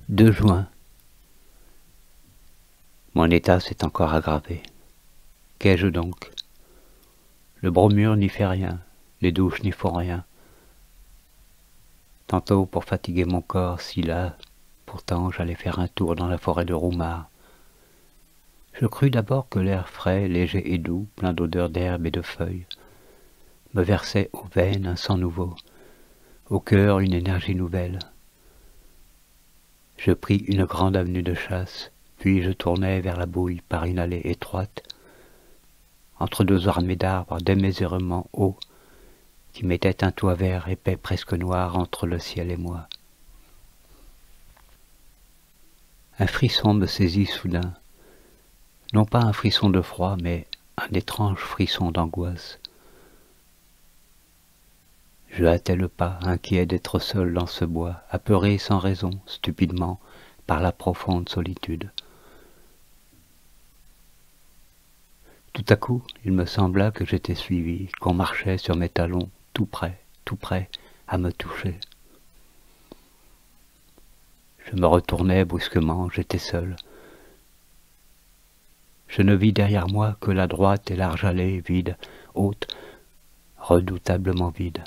2 juin. Mon état s'est encore aggravé. Qu'ai-je donc? Le bromure n'y fait rien, les douches n'y font rien. Tantôt pour fatiguer mon corps, si là, pourtant j'allais faire un tour dans la forêt de Roumare. Je crus d'abord que l'air frais, léger et doux, plein d'odeurs d'herbe et de feuilles, me versait aux veines un sang nouveau, au cœur une énergie nouvelle. Je pris une grande avenue de chasse, puis je tournai vers la bouille par une allée étroite, entre 2 armées d'arbres démesurément hauts, qui mettaient un toit vert épais presque noir entre le ciel et moi. Un frisson me saisit soudain, non pas un frisson de froid, mais un étrange frisson d'angoisse. Je hâtai le pas, inquiet d'être seul dans ce bois, apeuré sans raison, stupidement, par la profonde solitude. Tout à coup, il me sembla que j'étais suivi, qu'on marchait sur mes talons, tout près, à me toucher. Je me retournai brusquement, j'étais seul. Je ne vis derrière moi que la droite et large allée, vide, haute, redoutablement vide.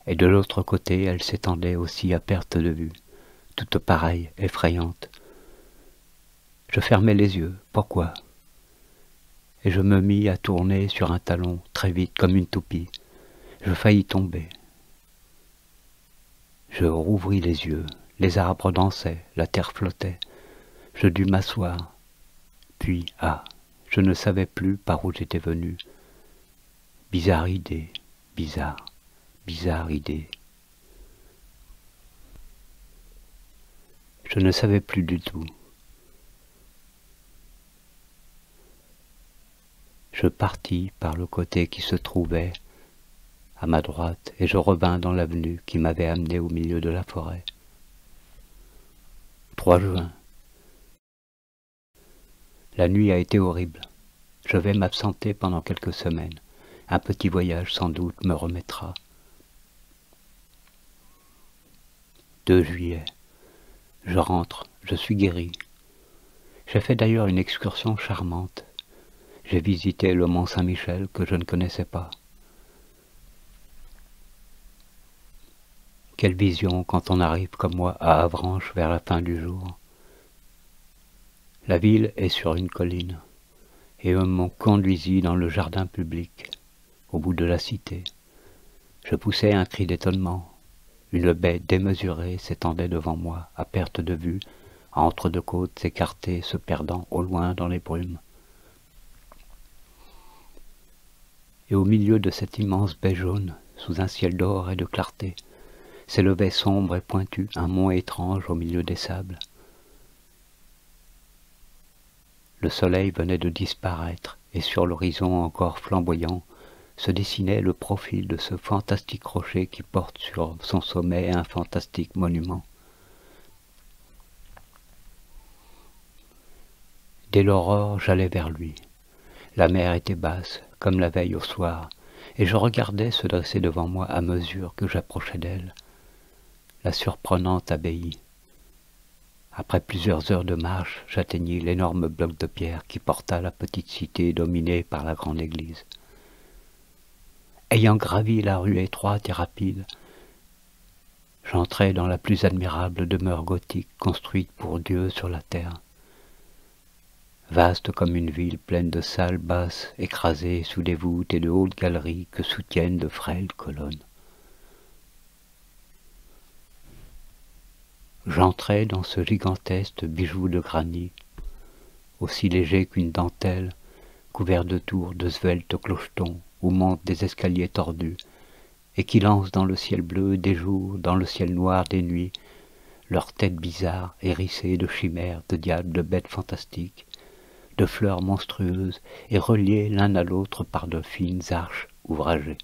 Et de l'autre côté, elle s'étendait aussi à perte de vue, toute pareille, effrayante. Je fermai les yeux, pourquoi? Et je me mis à tourner sur un talon, très vite, comme une toupie. Je faillis tomber. Je rouvris les yeux, les arbres dansaient, la terre flottait. Je dus m'asseoir. Puis, je ne savais plus par où j'étais venu. Bizarre idée, bizarre idée. Je ne savais plus du tout. Je partis par le côté qui se trouvait à ma droite et je revins dans l'avenue qui m'avait amené au milieu de la forêt. 3 juin. La nuit a été horrible. Je vais m'absenter pendant quelques semaines. Un petit voyage sans doute me remettra. 2 juillet. Je rentre, je suis guéri. J'ai fait d'ailleurs une excursion charmante. J'ai visité le mont Saint-Michel que je ne connaissais pas. Quelle vision quand on arrive comme moi à Avranches vers la fin du jour. La ville est sur une colline, et on me conduisit dans le jardin public, au bout de la cité. Je poussai un cri d'étonnement. Une baie démesurée s'étendait devant moi, à perte de vue, entre 2 côtes écartées se perdant au loin dans les brumes. Et au milieu de cette immense baie jaune, sous un ciel d'or et de clarté, s'élevait sombre et pointu un mont étrange au milieu des sables. Le soleil venait de disparaître, et sur l'horizon encore flamboyant, se dessinait le profil de ce fantastique rocher qui porte sur son sommet un fantastique monument. Dès l'aurore, j'allais vers lui. La mer était basse, comme la veille au soir, et je regardais se dresser devant moi à mesure que j'approchais d'elle, la surprenante abbaye. Après plusieurs heures de marche, j'atteignis l'énorme bloc de pierre qui porta la petite cité dominée par la grande église. Ayant gravi la rue étroite et rapide, j'entrai dans la plus admirable demeure gothique construite pour Dieu sur la terre. Vaste comme une ville pleine de salles basses écrasées sous des voûtes et de hautes galeries que soutiennent de frêles colonnes. J'entrai dans ce gigantesque bijou de granit, aussi léger qu'une dentelle, couvert de tours de sveltes clochetons où montent des escaliers tordus, et qui lancent dans le ciel bleu des jours, dans le ciel noir des nuits, leurs têtes bizarres, hérissées de chimères, de diables, de bêtes fantastiques, de fleurs monstrueuses, et reliées l'un à l'autre par de fines arches ouvragées.